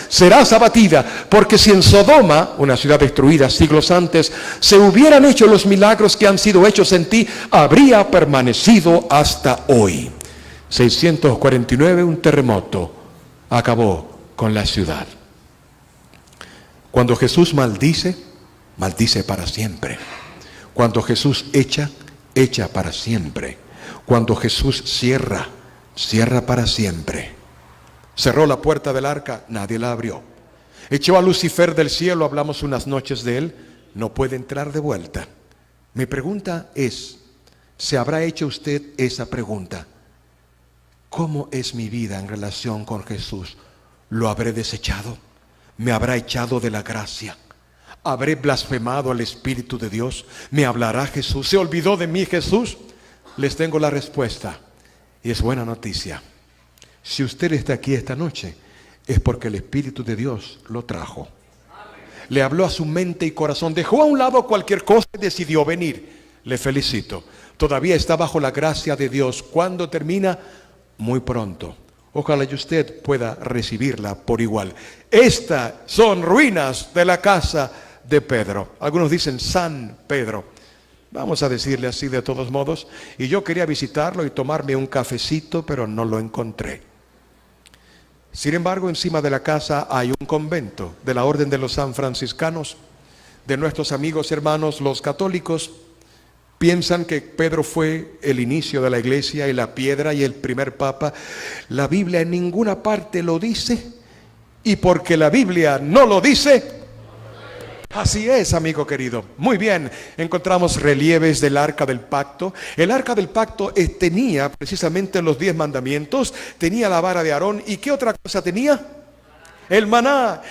serás abatida, porque si en Sodoma, una ciudad destruida siglos antes, se hubieran hecho los milagros que han sido hechos en ti, habría permanecido hasta hoy. 649, un terremoto acabó con la ciudad. Cuando Jesús maldice, maldice para siempre. Cuando Jesús echa, echa para siempre. Cuando Jesús cierra, cierra para siempre. Cerró la puerta del arca, nadie la abrió. Echó a Lucifer del cielo, hablamos unas noches de él, no puede entrar de vuelta. Mi pregunta es, ¿se habrá hecho usted esa pregunta? ¿Cómo es mi vida en relación con Jesús? ¿Lo habré desechado? ¿Me habrá echado de la gracia? ¿Habré blasfemado al Espíritu de Dios? ¿Me hablará Jesús? ¿Se olvidó de mí Jesús? Les tengo la respuesta y es buena noticia. Si usted está aquí esta noche es porque el Espíritu de Dios lo trajo. Le habló a su mente y corazón, dejó a un lado cualquier cosa y decidió venir. Le felicito. Todavía está bajo la gracia de Dios. ¿Cuándo termina? Muy pronto. Ojalá y usted pueda recibirla por igual. Estas son ruinas de la casa de Pedro. Algunos dicen San Pedro. Vamos a decirle así de todos modos. Y yo quería visitarlo y tomarme un cafecito, pero no lo encontré. Sin embargo, encima de la casa hay un convento de la Orden de los San Franciscanos, de nuestros amigos hermanos los católicos. Piensan que Pedro fue el inicio de la iglesia y la piedra y el primer papa. La Biblia en ninguna parte lo dice, y porque la Biblia no lo dice, así es, amigo querido. Muy bien, encontramos relieves del Arca del Pacto. El Arca del Pacto tenía precisamente los 10 mandamientos, tenía la vara de Aarón. ¿Y qué otra cosa tenía? El maná,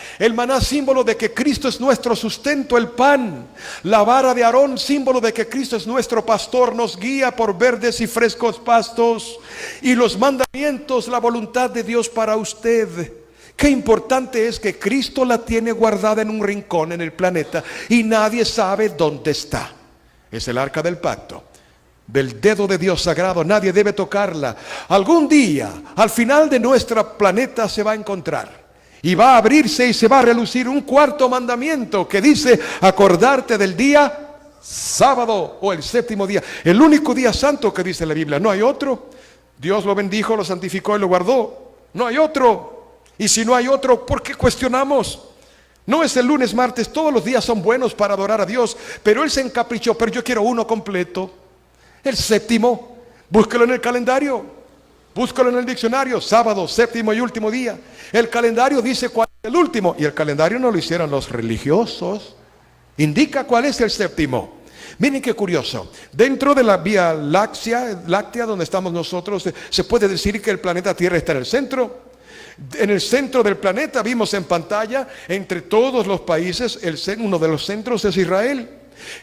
símbolo de que Cristo es nuestro sustento, el pan. La vara de Aarón, símbolo de que Cristo es nuestro pastor, nos guía por verdes y frescos pastos. Y los mandamientos, la voluntad de Dios para usted. Qué importante es que Cristo la tiene guardada en un rincón en el planeta y nadie sabe dónde está. Es el Arca del Pacto. Del dedo de Dios sagrado, nadie debe tocarla. Algún día, al final de nuestro planeta se va a encontrar. Y va a abrirse y se va a relucir un cuarto mandamiento que dice acordarte del día sábado o el séptimo día. El único día santo que dice la Biblia, no hay otro. Dios lo bendijo, lo santificó y lo guardó. No hay otro. Y si no hay otro, ¿por qué cuestionamos? No es el lunes, martes, todos los días son buenos para adorar a Dios, pero Él se encaprichó, pero yo quiero uno completo. El séptimo, búsquelo en el calendario. Búscalo en el diccionario, sábado, séptimo y último día. El calendario dice cuál es el último. Y el calendario no lo hicieron los religiosos. Indica cuál es el séptimo. Miren qué curioso. Dentro de la Vía Láctea donde estamos nosotros, se puede decir que el planeta Tierra está en el centro. En el centro del planeta, vimos en pantalla, entre todos los países, uno de los centros es Israel.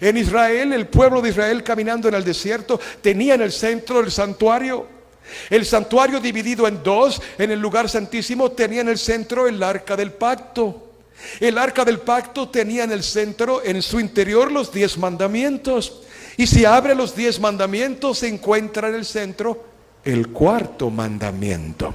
En Israel, el pueblo de Israel caminando en el desierto tenía en el centro el santuario. El santuario dividido en dos, en el lugar santísimo tenía en el centro el Arca del Pacto. El Arca del Pacto tenía en el centro, en su interior, los 10 mandamientos. Y si abre los 10 mandamientos, se encuentra en el centro el cuarto mandamiento.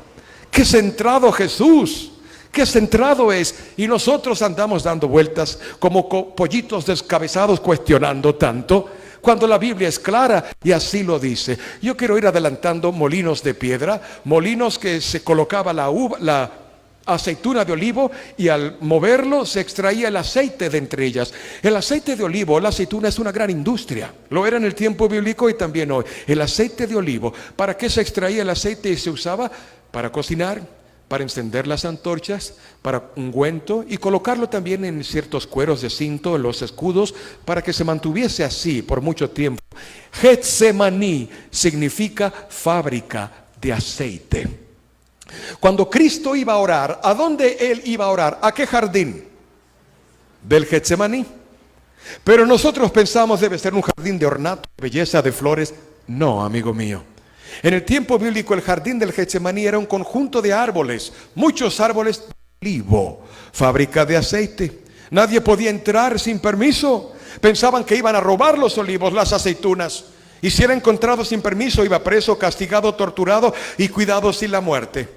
¡Qué centrado Jesús! ¡Qué centrado es! Y nosotros andamos dando vueltas como pollitos descabezados cuestionando tanto, cuando la Biblia es clara y así lo dice. Yo quiero ir adelantando molinos de piedra, molinos que se colocaba la aceituna de olivo y al moverlo se extraía el aceite de entre ellas. El aceite de olivo, la aceituna es una gran industria. Lo era en el tiempo bíblico y también hoy. El aceite de olivo, ¿para qué se extraía el aceite y se usaba? Para cocinar, para encender las antorchas, para ungüento y colocarlo también en ciertos cueros de cinto, en los escudos, para que se mantuviese así por mucho tiempo. Getsemaní significa fábrica de aceite. Cuando Cristo iba a orar, ¿a dónde Él iba a orar? ¿A qué jardín? Del Getsemaní. Pero nosotros pensamos debe ser un jardín de ornato, de belleza, de flores. No, amigo mío. En el tiempo bíblico el jardín del Getsemaní era un conjunto de árboles, muchos árboles de olivo, fábrica de aceite. Nadie podía entrar sin permiso. Pensaban que iban a robar los olivos, las aceitunas. Y si era encontrado sin permiso, iba preso, castigado, torturado y cuidado sin la muerte.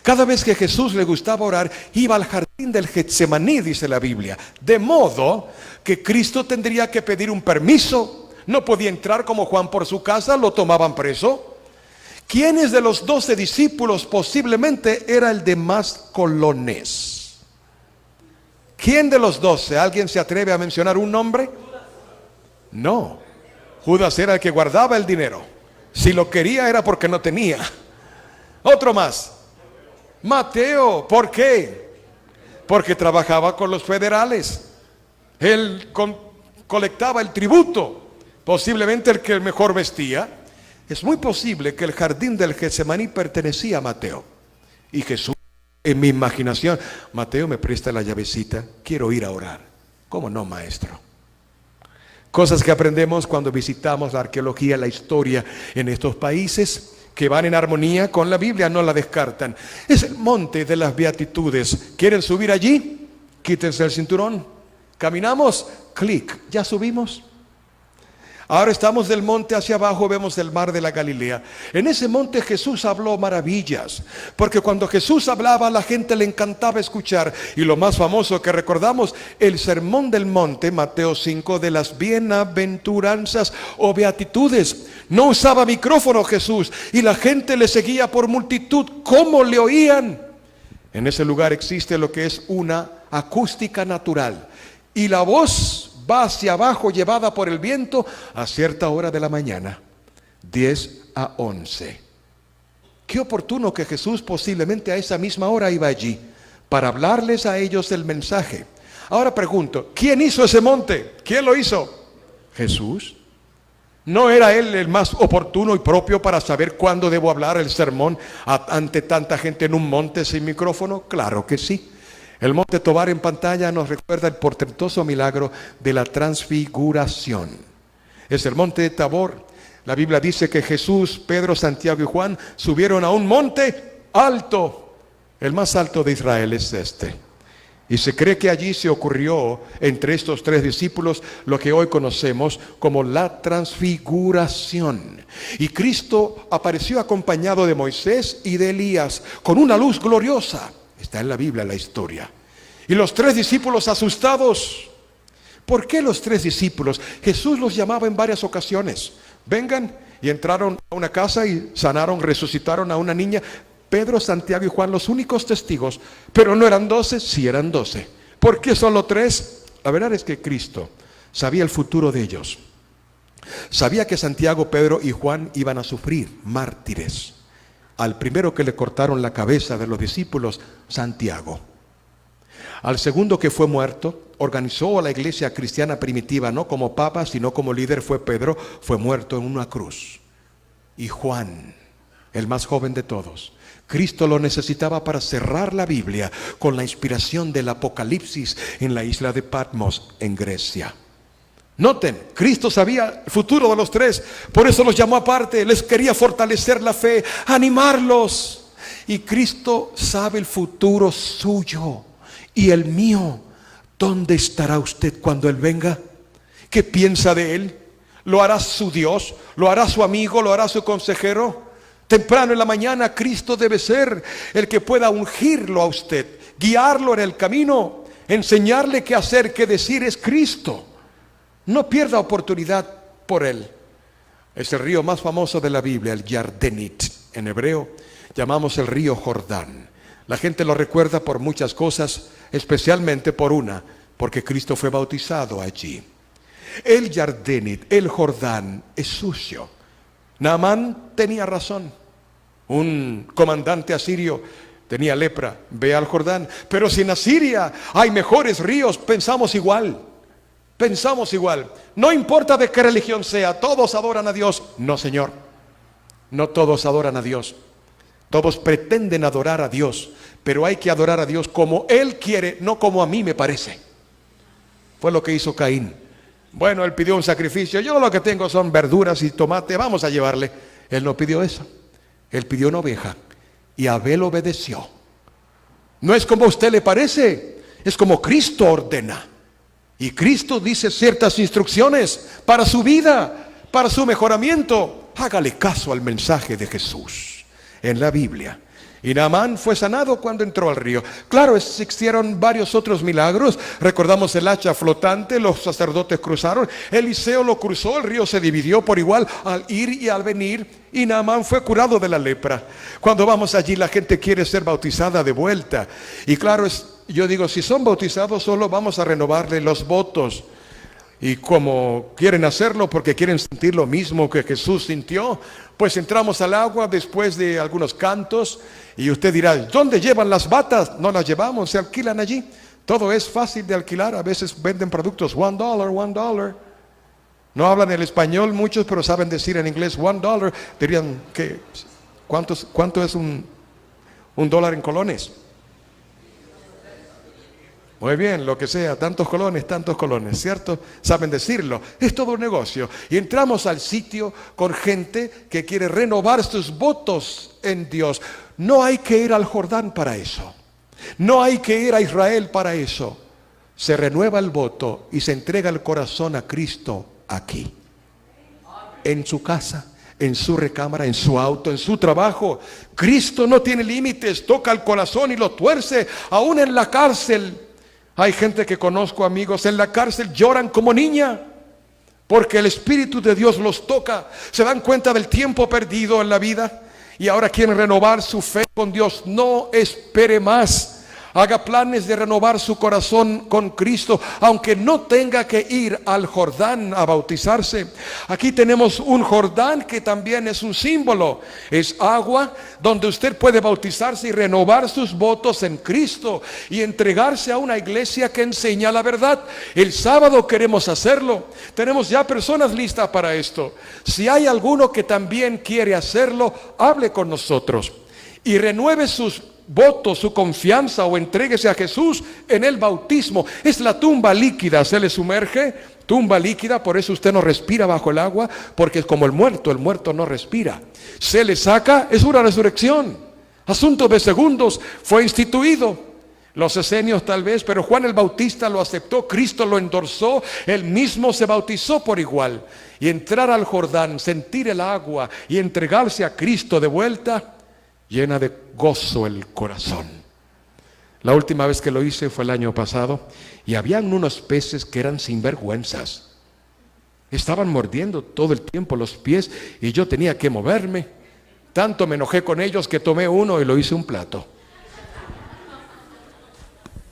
Cada vez que Jesús le gustaba orar, iba al jardín del Getsemaní, dice la Biblia. De modo que Cristo tendría que pedir un permiso. No podía entrar como Juan por su casa, lo tomaban preso. ¿Quiénes de los 12 discípulos posiblemente era el de más colones? ¿Quién de los 12? ¿Alguien se atreve a mencionar un nombre? No. Judas era el que guardaba el dinero. Si lo quería era porque no tenía. Otro más. Mateo. ¿Por qué? Porque trabajaba con los federales. Él colectaba el tributo. Posiblemente el que mejor vestía. Es muy posible que el jardín del Getsemaní pertenecía a Mateo. Y Jesús, en mi imaginación, Mateo, me presta la llavecita, quiero ir a orar. ¿Cómo no, maestro? Cosas que aprendemos cuando visitamos la arqueología, la historia en estos países que van en armonía con la Biblia, no la descartan. Es el monte de las Beatitudes. ¿Quieren subir allí? Quítense el cinturón. Caminamos, clic, ya subimos. Ahora estamos del monte hacia abajo, vemos el mar de la Galilea. En ese monte Jesús habló maravillas, porque cuando Jesús hablaba a la gente le encantaba escuchar. Y lo más famoso que recordamos, el sermón del monte, Mateo 5, de las bienaventuranzas o beatitudes. No usaba micrófono Jesús y la gente le seguía por multitud. ¿Cómo le oían? En ese lugar existe lo que es una acústica natural. Y la voz va hacia abajo llevada por el viento a cierta hora de la mañana, 10 a 11. Qué oportuno que Jesús posiblemente a esa misma hora iba allí para hablarles a ellos el mensaje. Ahora pregunto, ¿quién hizo ese monte? ¿Quién lo hizo? Jesús. ¿No era él el más oportuno y propio para saber cuándo debo hablar el sermón ante tanta gente en un monte sin micrófono? Claro que sí. El monte Tobar en pantalla nos recuerda el portentoso milagro de la transfiguración. Es el monte de Tabor. La Biblia dice que Jesús, Pedro, Santiago y Juan subieron a un monte alto. El más alto de Israel es este. Y se cree que allí se ocurrió entre estos 3 discípulos lo que hoy conocemos como la transfiguración. Y Cristo apareció acompañado de Moisés y de Elías con una luz gloriosa. Está en la Biblia la historia. Y los 3 discípulos asustados. ¿Por qué los 3 discípulos? Jesús los llamaba en varias ocasiones. Vengan, y entraron a una casa y sanaron, resucitaron a una niña. Pedro, Santiago y Juan, los únicos testigos. Pero no eran 12, sí eran 12. ¿Por qué solo 3? La verdad es que Cristo sabía el futuro de ellos. Sabía que Santiago, Pedro y Juan iban a sufrir mártires. Al primero que le cortaron la cabeza de los discípulos, Santiago. Al segundo que fue muerto, organizó a la iglesia cristiana primitiva, no como papa, sino como líder, fue Pedro, fue muerto en una cruz. Y Juan, el más joven de todos, Cristo lo necesitaba para cerrar la Biblia con la inspiración del Apocalipsis en la isla de Patmos, en Grecia. Noten, Cristo sabía el futuro de los 3, por eso los llamó aparte, les quería fortalecer la fe, animarlos. Y Cristo sabe el futuro suyo y el mío. ¿Dónde estará usted cuando Él venga? ¿Qué piensa de Él? ¿Lo hará su Dios? ¿Lo hará su amigo? ¿Lo hará su consejero? Temprano en la mañana Cristo debe ser el que pueda ungirlo a usted, guiarlo en el camino, enseñarle qué hacer, qué decir. Es Cristo. No pierda oportunidad por Él. Es el río más famoso de la Biblia, el Yardenit. En hebreo llamamos el río Jordán. La gente lo recuerda por muchas cosas, especialmente por una, porque Cristo fue bautizado allí. El Yardenit, el Jordán, es sucio. Naamán tenía razón. Un comandante asirio tenía lepra. Ve al Jordán. Pero si en Asiria hay mejores ríos, pensamos igual. Pensamos igual. No importa de qué religión sea, todos adoran a Dios. No, Señor. No todos adoran a Dios. Todos pretenden adorar a Dios, pero hay que adorar a Dios como Él quiere, no como a mí me parece. Fue lo que hizo Caín. Bueno, él pidió un sacrificio. Yo lo que tengo son verduras y tomate, vamos a llevarle. Él no pidió eso. Él pidió una oveja y Abel obedeció. No es como a usted le parece, es como Cristo ordena. Y Cristo dice ciertas instrucciones para su vida, para su mejoramiento. Hágale caso al mensaje de Jesús en la Biblia. Y Naamán fue sanado cuando entró al río. Claro, existieron varios otros milagros. Recordamos el hacha flotante, los sacerdotes cruzaron. Eliseo lo cruzó, el río se dividió por igual al ir y al venir. Y Naamán fue curado de la lepra. Cuando vamos allí, la gente quiere ser bautizada de vuelta. Y claro, yo digo, si son bautizados, solo vamos a renovarle los votos. Y como quieren hacerlo porque quieren sentir lo mismo que Jesús sintió, pues entramos al agua después de algunos cantos. Y usted dirá, ¿dónde llevan las batas? No las llevamos, se alquilan allí. Todo es fácil de alquilar. A veces venden productos $1, $1. No hablan el español muchos, pero saben decir en inglés $1. Dirían que ¿cuánto es un dólar en colones? Muy bien, lo que sea, tantos colones, ¿cierto? Saben decirlo. Es todo un negocio. Y entramos al sitio con gente que quiere renovar sus votos en Dios. No hay que ir al Jordán para eso. No hay que ir a Israel para eso. Se renueva el voto y se entrega el corazón a Cristo aquí. En su casa, en su recámara, en su auto, en su trabajo. Cristo no tiene límites, toca el corazón y lo tuerce, aún en la cárcel. Hay gente que conozco, amigos, en la cárcel lloran como niña, porque el Espíritu de Dios los toca. Se dan cuenta del tiempo perdido en la vida y ahora quieren renovar su fe con Dios. No espere más. Haga planes de renovar su corazón con Cristo, aunque no tenga que ir al Jordán a bautizarse. Aquí tenemos un Jordán que también es un símbolo. Es agua donde usted puede bautizarse y renovar sus votos en Cristo y entregarse a una iglesia que enseña la verdad. El sábado queremos hacerlo. Tenemos ya personas listas para esto. Si hay alguno que también quiere hacerlo, hable con nosotros y renueve sus voto, su confianza o entréguese a Jesús en el bautismo. Es la tumba líquida, se le sumerge, tumba líquida, por eso usted no respira bajo el agua, porque es como el muerto no respira. Se le saca, es una resurrección. Asunto de segundos, fue instituido. Los esenios tal vez, pero Juan el Bautista lo aceptó, Cristo lo endorsó, él mismo se bautizó por igual. Y entrar al Jordán, sentir el agua y entregarse a Cristo de vuelta, llena de gozo el corazón. La última vez que lo hice fue el año pasado y habían unos peces que eran sinvergüenzas. Estaban mordiendo todo el tiempo los pies y yo tenía que moverme. Tanto me enojé con ellos que tomé uno y lo hice un plato.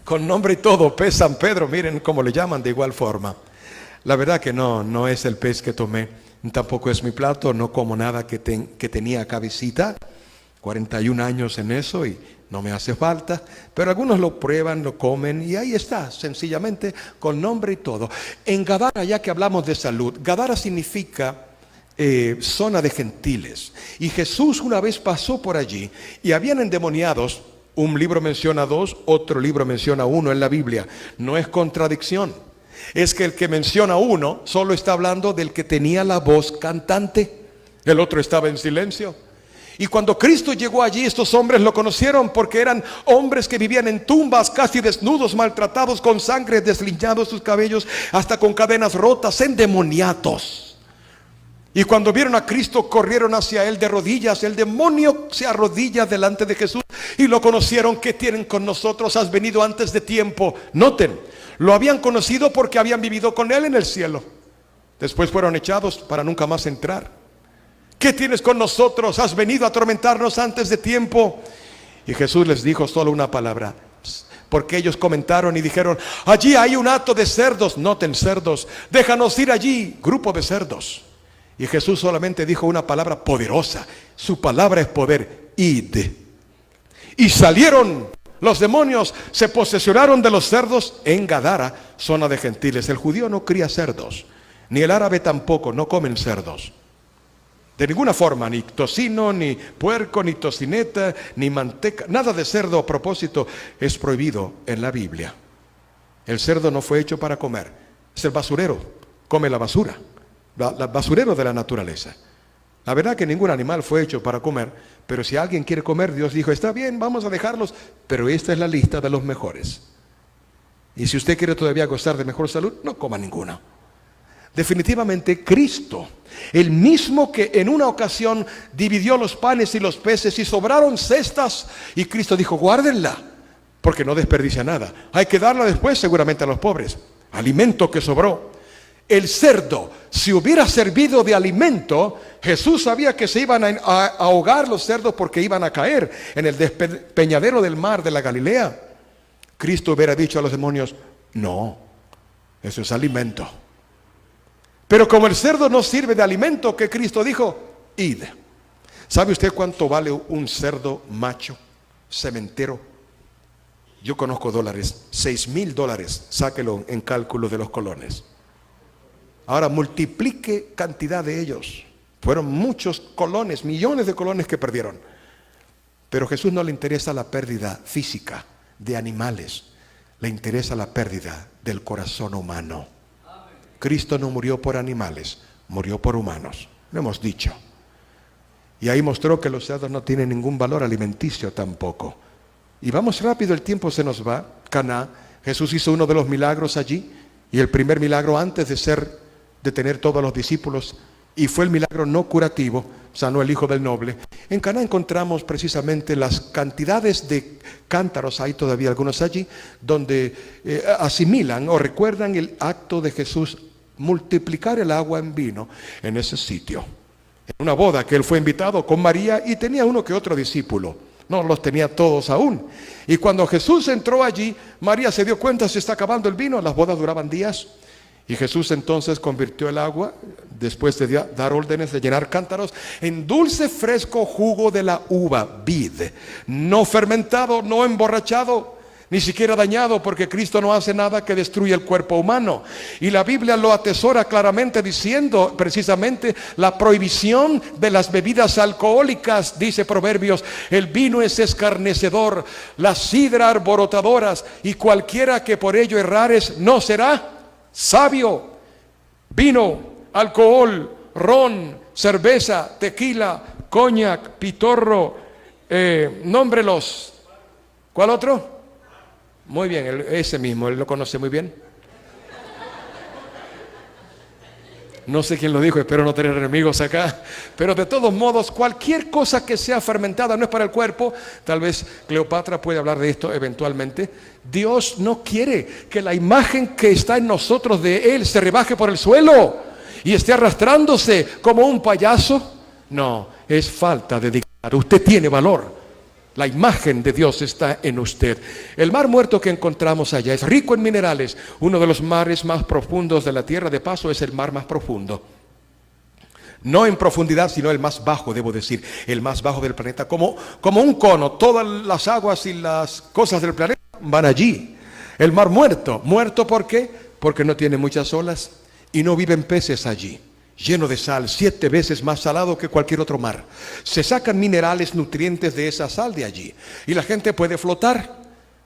Con nombre y todo, pez San Pedro, miren cómo le llaman de igual forma. La verdad que no es el pez que tomé, tampoco es mi plato, no como nada que tenía cabecita. 41 años en eso y no me hace falta, pero algunos lo prueban, lo comen y ahí está, sencillamente con nombre y todo. En Gadara, ya que hablamos de salud, Gadara significa zona de gentiles, y Jesús una vez pasó por allí y habían endemoniados. Un libro menciona 2, otro libro menciona 1 en la Biblia. No es contradicción, es que el que menciona 1 solo está hablando del que tenía la voz cantante, el otro estaba en silencio. Y cuando Cristo llegó allí, estos hombres lo conocieron porque eran hombres que vivían en tumbas, casi desnudos, maltratados, con sangre, desliñados sus cabellos, hasta con cadenas rotas, endemoniados. Y cuando vieron a Cristo, corrieron hacia él de rodillas. El demonio se arrodilla delante de Jesús y lo conocieron. ¿Qué tienen con nosotros? Has venido antes de tiempo. Noten, lo habían conocido porque habían vivido con él en el cielo. Después fueron echados para nunca más entrar. ¿Qué tienes con nosotros? Has venido a atormentarnos antes de tiempo. Y Jesús les dijo solo una palabra, porque ellos comentaron y dijeron, allí hay un hato de cerdos. Noten, cerdos. Déjanos ir allí, grupo de cerdos. Y Jesús solamente dijo una palabra poderosa. Su palabra es poder. Id. Y salieron los demonios, se posesionaron de los cerdos en Gadara, zona de gentiles. El judío no cría cerdos, ni el árabe tampoco, no comen cerdos. De ninguna forma, ni tocino, ni puerco, ni tocineta, ni manteca, nada de cerdo a propósito es prohibido en la Biblia. El cerdo no fue hecho para comer, es el basurero, come la basura, el basurero de la naturaleza. La verdad que ningún animal fue hecho para comer, pero si alguien quiere comer, Dios dijo, está bien, vamos a dejarlos, pero esta es la lista de los mejores. Y si usted quiere todavía gozar de mejor salud, no coma ninguno. Definitivamente Cristo El mismo que en una ocasión dividió los panes y los peces y sobraron cestas. Y Cristo dijo, guárdenla, porque no desperdicia nada. Hay que darla después seguramente a los pobres. Alimento que sobró. El cerdo, si hubiera servido de alimento, Jesús sabía que se iban a ahogar los cerdos porque iban a caer en el despeñadero del mar de la Galilea. Cristo hubiera dicho a los demonios, no, eso es alimento. Pero como el cerdo no sirve de alimento, ¿qué Cristo dijo? Id. ¿Sabe usted cuánto vale un cerdo macho, cementero? Yo conozco dólares, $6,000, sáquelo en cálculo de los colones. Ahora multiplique cantidad de ellos. Fueron muchos colones, millones de colones que perdieron. Pero a Jesús no le interesa la pérdida física de animales, le interesa la pérdida del corazón humano. Cristo no murió por animales, murió por humanos, lo hemos dicho. Y ahí mostró que los cerdos no tienen ningún valor alimenticio tampoco. Y vamos rápido, el tiempo se nos va. Caná, Jesús hizo uno de los milagros allí, y el primer milagro antes de tener todos los discípulos, y fue el milagro no curativo, sanó el hijo del noble. En Caná encontramos precisamente las cantidades de cántaros, hay todavía algunos allí, donde asimilan o recuerdan el acto de Jesús multiplicar el agua en vino en ese sitio. En una boda que él fue invitado con María y tenía uno que otro discípulo, no los tenía todos aún. Y cuando Jesús entró allí, María se dio cuenta, se está acabando el vino, las bodas duraban días. Y Jesús entonces convirtió el agua, después de dar órdenes de llenar cántaros, en dulce fresco jugo de la uva, vid, no fermentado, no emborrachado, ni siquiera dañado, porque Cristo no hace nada que destruya el cuerpo humano. Y la Biblia lo atesora claramente diciendo precisamente la prohibición de las bebidas alcohólicas. Dice Proverbios, el vino es escarnecedor, la sidra alborotadoras, y cualquiera que por ello errares no será sabio. Vino, alcohol, ron, cerveza, tequila, coñac, pitorro, nómbrelos. ¿Cuál otro? Muy bien, ese mismo, él lo conoce muy bien. No sé quién lo dijo, espero no tener enemigos acá. Pero de todos modos, cualquier cosa que sea fermentada no es para el cuerpo. Tal vez Cleopatra puede hablar de esto eventualmente. Dios no quiere que la imagen que está en nosotros de Él se rebaje por el suelo y esté arrastrándose como un payaso. No, es falta de dignidad. Usted tiene valor. La imagen de Dios está en usted. El mar muerto que encontramos allá es rico en minerales. Uno de los mares más profundos de la tierra, de paso, es el mar más profundo. No en profundidad, sino el más bajo, debo decir, el más bajo del planeta. Como un cono, todas las aguas y las cosas del planeta van allí. El mar muerto. ¿Muerto por qué? Porque no tiene muchas olas y no viven peces allí. Lleno de sal, 7 veces más salado que cualquier otro mar. Se sacan minerales, nutrientes de esa sal de allí. Y la gente puede flotar.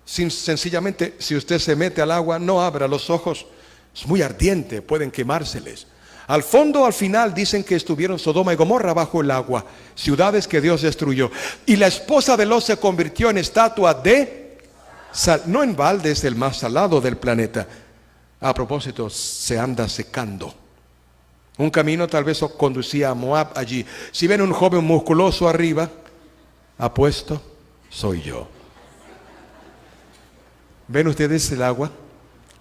Sencillamente, si usted se mete al agua, no abra los ojos. Es muy ardiente, pueden quemárseles. Al fondo, al final, dicen que estuvieron Sodoma y Gomorra bajo el agua. Ciudades que Dios destruyó. Y la esposa de Lot se convirtió en estatua de sal. No en balde, es el más salado del planeta. A propósito, se anda secando. Un camino tal vez conducía a Moab allí. Si ven un joven musculoso arriba, apuesto, soy yo. ¿Ven ustedes el agua?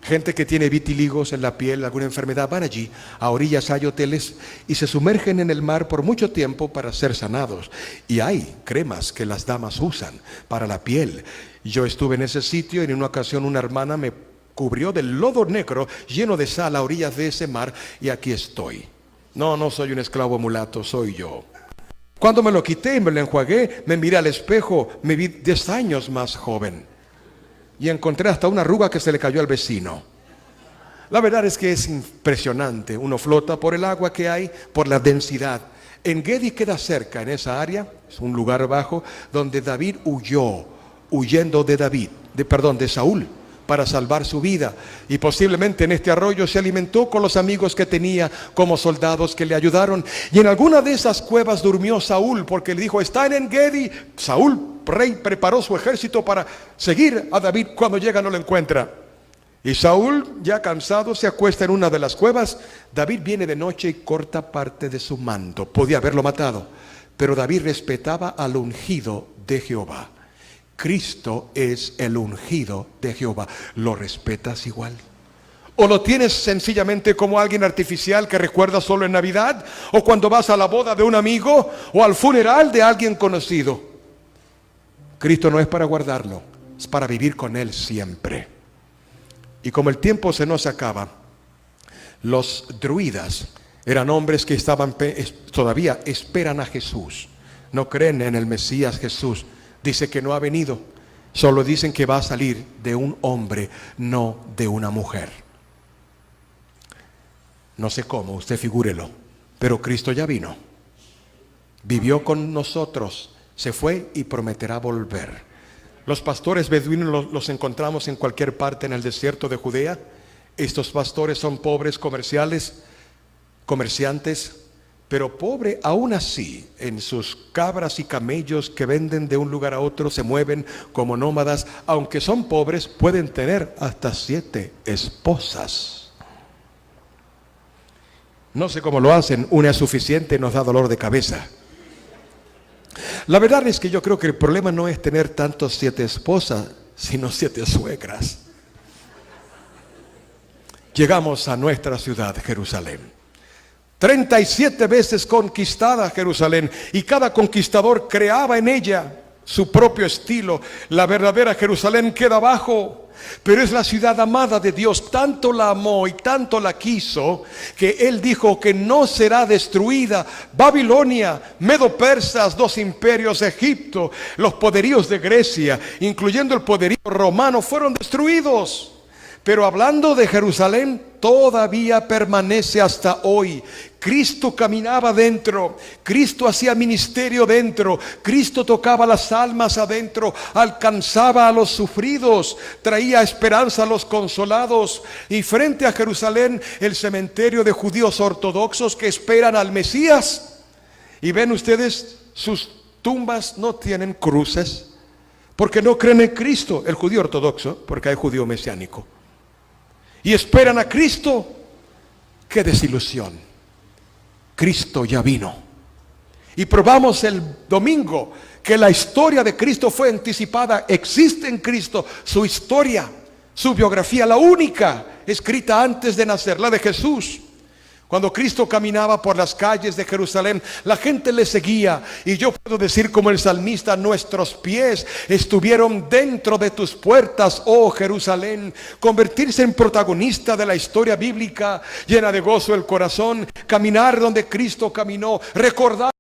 Gente que tiene vitíligos en la piel, alguna enfermedad, van allí. A orillas hay hoteles y se sumergen en el mar por mucho tiempo para ser sanados. Y hay cremas que las damas usan para la piel. Yo estuve en ese sitio y en una ocasión una hermana me cubrió del lodo negro lleno de sal a orillas de ese mar y aquí estoy. No soy un esclavo mulato, soy yo. Cuando me lo quité y me lo enjuagué, me miré al espejo, me vi 10 años más joven y encontré hasta una arruga que se le cayó al vecino. La verdad es que es impresionante. Uno flota por el agua que hay, por la densidad. En Gedi queda cerca, en esa área, es un lugar bajo donde David huyendo de Saúl, para salvar su vida. Y posiblemente en este arroyo se alimentó con los amigos que tenía como soldados que le ayudaron. Y en alguna de esas cuevas durmió Saúl, porque le dijo, están en Gedi. Saúl, rey, preparó su ejército para seguir a David. Cuando llega no lo encuentra. Y Saúl, ya cansado, se acuesta en una de las cuevas. David viene de noche y corta parte de su manto. Podía haberlo matado, pero David respetaba al ungido de Jehová. Cristo es el ungido de Jehová. ¿Lo respetas igual? ¿O lo tienes sencillamente como alguien artificial que recuerdas solo en Navidad? ¿O cuando vas a la boda de un amigo? ¿O al funeral de alguien conocido? Cristo no es para guardarlo, es para vivir con Él siempre. Y como el tiempo se nos acaba, los druidas eran hombres que todavía esperan a Jesús. No creen en el Mesías Jesús. Dice que no ha venido. Solo dicen que va a salir de un hombre, no de una mujer. No sé cómo, usted figúrelo. Pero Cristo ya vino. Vivió con nosotros. Se fue y prometerá volver. Los pastores beduinos los encontramos en cualquier parte en el desierto de Judea. Estos pastores son pobres comerciantes, pero pobre aún así en sus cabras y camellos que venden de un lugar a otro, se mueven como nómadas. Aunque son pobres, pueden tener hasta 7 esposas. No sé cómo lo hacen, una es suficiente, nos da dolor de cabeza. La verdad es que yo creo que el problema no es tener tantos 7 esposas, sino 7 suegras. Llegamos a nuestra ciudad, Jerusalén. 37 veces conquistada Jerusalén, y cada conquistador creaba en ella su propio estilo. La verdadera Jerusalén queda abajo, pero es la ciudad amada de Dios. Tanto la amó y tanto la quiso que Él dijo que no será destruida. Babilonia, Medo-Persas, 2 imperios, Egipto, los poderíos de Grecia, incluyendo el poderío romano, fueron destruidos. Pero hablando de Jerusalén, todavía permanece hasta hoy. Cristo caminaba dentro, Cristo hacía ministerio dentro, Cristo tocaba las almas adentro, alcanzaba a los sufridos, traía esperanza a los consolados. Y frente a Jerusalén, el cementerio de judíos ortodoxos que esperan al Mesías. Y ven ustedes, sus tumbas no tienen cruces, porque no creen en Cristo, el judío ortodoxo, porque hay judío mesiánico. Y esperan a Cristo. ¡Qué desilusión! Cristo ya vino. Y probamos el domingo que la historia de Cristo fue anticipada. Existe en Cristo su historia, su biografía, la única escrita antes de nacer, la de Jesús. Cuando Cristo caminaba por las calles de Jerusalén, la gente le seguía. Y yo puedo decir como el salmista: nuestros pies estuvieron dentro de tus puertas, oh Jerusalén. Convertirse en protagonista de la historia bíblica llena de gozo el corazón. Caminar donde Cristo caminó. Recordar